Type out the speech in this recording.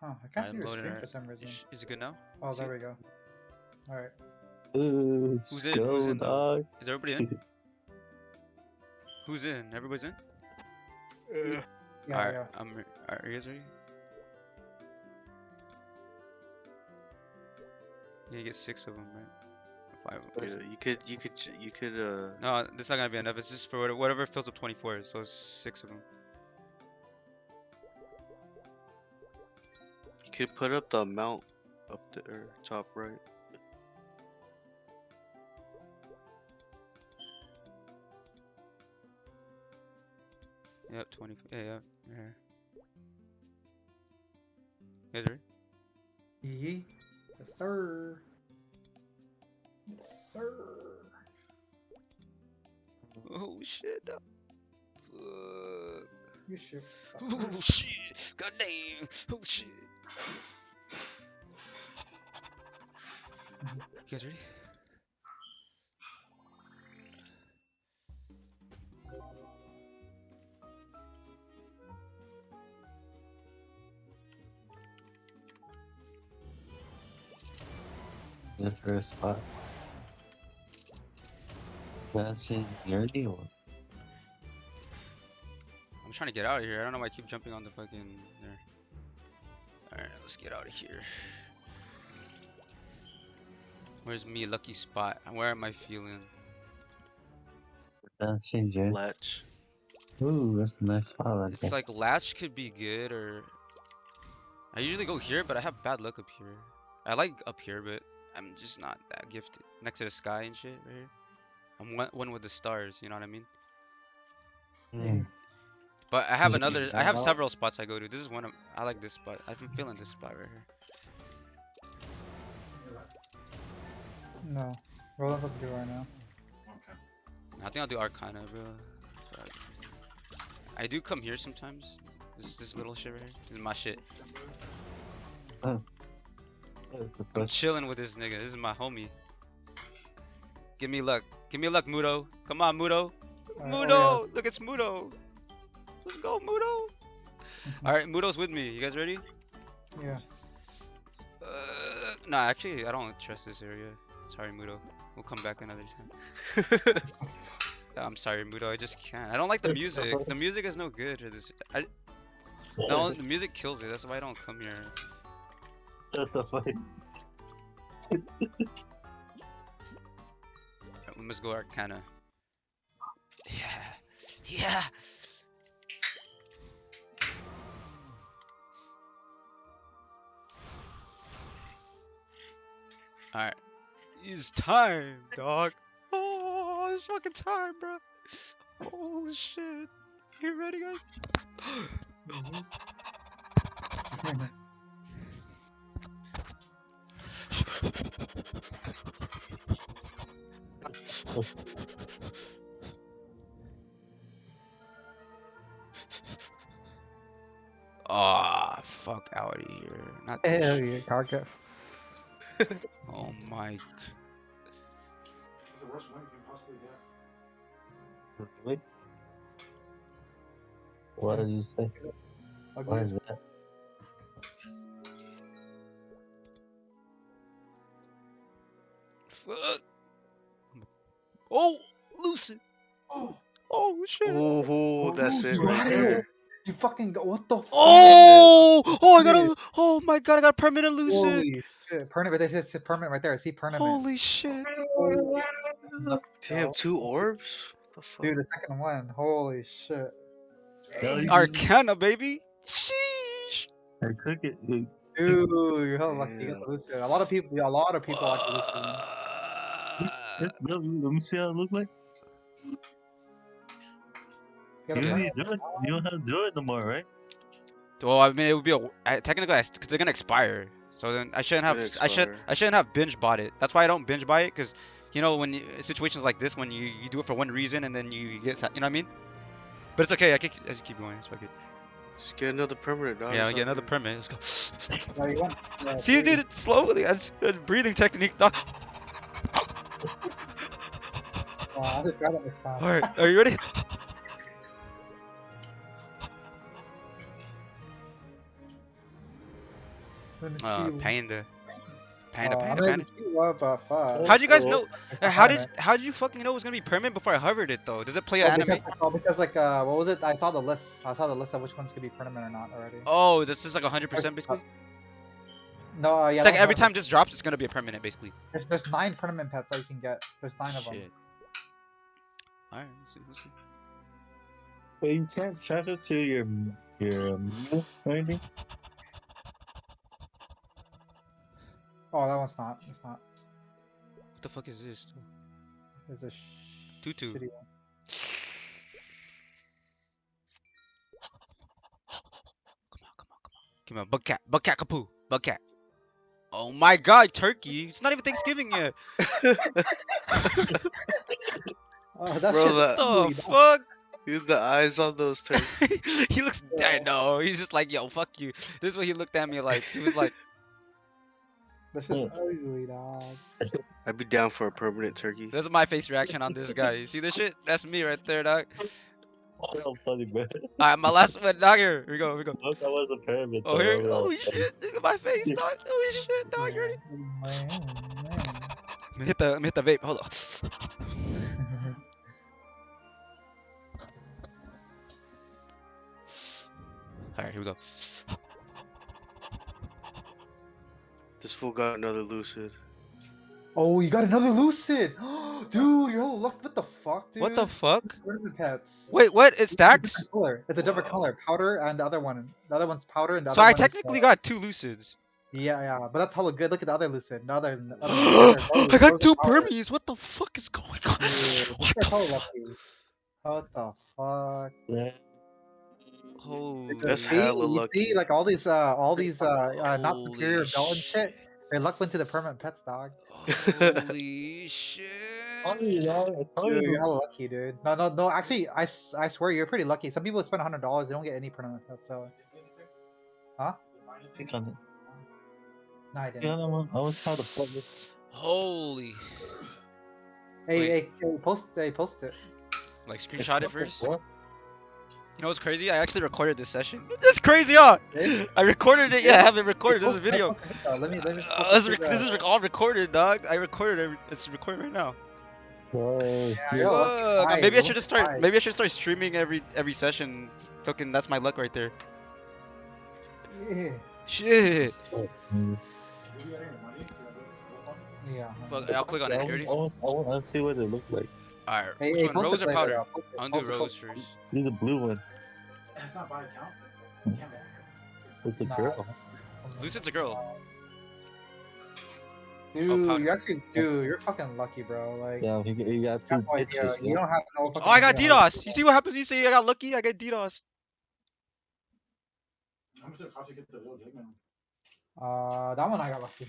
Huh, I can't see I'm your loading screen it. for some reason. Is it good now? Oh, See? there we go. Alright. Who's in? Who's in though? dog. Is everybody in? Who's in? Everybody's in? Yeah, Alright, yeah. are you guys ready? Yeah, you get 6 of them, right? 5 of them. Yeah, you could. No, this is not gonna be enough. It's just for whatever fills up 24. So it's 6 of them. You could put up the amount up there, top right. Yep, 20. Yeah. You guys ready? Yee. Yes, sir. Yes, sir. Oh shit! Fuck. You should. Oh shit! God damn! Oh shit! You guys ready? The first spot. That's in your new one. I'm trying to get out of here. I don't know why I keep jumping on the fucking there. Alright, let's get out of here. Where's me lucky spot? Where am I feeling? That's in your. Latch. Ooh, that's a nice spot right It's there. like latch could be good, or I usually go here, but I have bad luck up here. I like up here, but I'm just not that gifted. Next to the sky and shit right here. I'm one with the stars, you know what I mean? Mm. But I have Is it another. I inside have out? several spots I go to. This is one of. I like this spot. I've been feeling this spot right here. No. Roll up with the right now. I think I'll do Arcana, bro. Fuck. I do come here sometimes. This little shit right here. This is my shit. That's the I'm first. chilling with this nigga. This is my homie. Give me luck. Give me luck, Mudo. Come on, Mudo. Mudo! Oh, Look, it's Mudo. Let's go, Mudo. Alright, Mudo's with me. You guys ready? yeah. Nah, actually, I don't trust this area. Sorry, Mudo. We'll come back another time. I'm sorry, Mudo. I just can't. I don't like the music. The music is no good for this. No, the music kills it. That's why I don't come here. That's a fight. We must go Arcana. Yeah. Yeah. Alright. It's time, dog. Oh, it's fucking time, bro. Holy shit. You ready, guys? Ah, fuck out of here. Not this Hell shit. yeah, Karka. Oh my. It's the worst one you can possibly get. Really? What did you say? What is that? Fuck. Oh, Lucid. Oh shit. Oh, that's it you right had it. there. You fucking go. What the fuck? Oh, I got Shit. a. Oh my god, I got a permanent Lucid. Holy shit. Permanent. This is permanent right there. I see permanent. Holy shit. Damn, 2 orbs? What the fuck? Dude, the second one. Holy shit. Arcana, baby. Sheesh. I could get. Dude, you're hella lucky. You Damn. got the Lucid. A lot of people like the Lucid. Let me see how it look like. You You gotta don't find- need to do it. You don't have to do it no more, right? Well, I mean, it would be technically because they're gonna expire. So then I shouldn't have. Gonna I shouldn't have binge bought it. That's why I don't binge buy it, because you know when situations like this, when you do it for one reason and then you get, you know what I mean. But it's okay. I just keep going. It's okay. Just get another permanent, dog. Yeah, I It's get not another good. permit. Let's go. Yeah, you want- yeah, See, dude. dude, slowly. That's a breathing technique. Dog. I'll just try that next time. All right, are you ready? Let me see. Panda. I Panda. mean, it's cute, but fuck. How'd you guys know? It's not How did permanent. you fucking know it was gonna be permanent before I hovered it though? Does it play Oh, an anime? because like what was it? I saw the list. I saw the list of which ones could be permanent or not already. Oh, this is like 100% basically. No, yeah. It's like that every one's time this drops, it's gonna be a permanent basically. there's 9 permanent pets that you can get. There's 9 of them. Shit. All right, let's see. But you can't transfer to your or anything. Oh, that one's not. It's not. What the fuck is this? It's a Tutu. shitty one. Come on, bug cat, kapoo, bug cat. Oh my god, turkey! It's not even Thanksgiving yet. Oh, that Bro, shit that- The ugly, dog. fuck? Dude, the eyes on those turkeys. He looks dead. No, he's just like, yo, fuck you. This is what he looked at me like. He was like, That shit's ugly, dog. I'd be down for a permanent turkey. this is my face reaction on this guy. You see this shit? That's me right there, dog. Oh, funny, man. Alright, my last one, dog. Here we go. Look, I was a pyramid. Oh, here. Oh shit! Look at my face, dog. Oh shit, dog. You ready? Let me hit the vape. Hold on. Alright, here we go. This fool got another lucid. Oh, you got another lucid, dude. You're all luck. What the fuck, dude? What the fuck? Where are the pets? Wait, what? It It's a stacks? different color. It's a different color. Powder and the other one. The other one's powder and the So other I one technically is, got 2 lucids. yeah, but that's hella good. Look at the other lucid. The other I got 2 permies. What the fuck is going on? What the fuck? What the fuck? Yeah. Holy That's See, hella you lucky. see, like all these not superior Holy bell and shit. shit. They luck went to the permanent pets, dog. Holy shit. Dude, you're hella lucky, dude. No. Actually, I swear you're pretty lucky. Some people spend $100, they don't get any permanent pets. So, Click on it. no, I Yeah, didn't. that one. I was how to fuck this. Holy. Hey, post it. Like, screenshot it first. What? You know what's crazy? I actually recorded this session. That's crazy, huh? I recorded it. Yeah, I have it recorded. This is video. Let me. This is all recorded, dog. I recorded it. It's recorded right now. Oh, you're lucky. Fuck, maybe I Why? should just start. Why? Maybe I should start streaming every session. Fucking, that's my luck right there. Yeah. Shit. Yeah. Fuck, I'll click on it. You ready? I want to see what they look like. Alright, Hey, which one? post Rose it or later, powder? post it, I'm gonna do post it, rose post it. first. Do the blue one. It's not by account. Can't be. It's a Nah. girl. Lucid's a girl. Dude, powder. you actually, you're fucking lucky, bro. Like, Yeah, he got you 2 have no idea. pictures. You don't have no fucking Oh, I got idea. DDoS. You see what happens? You say I got lucky. I get DDoS. I'm just gonna cost you get the little Jake man. That one I got lucky.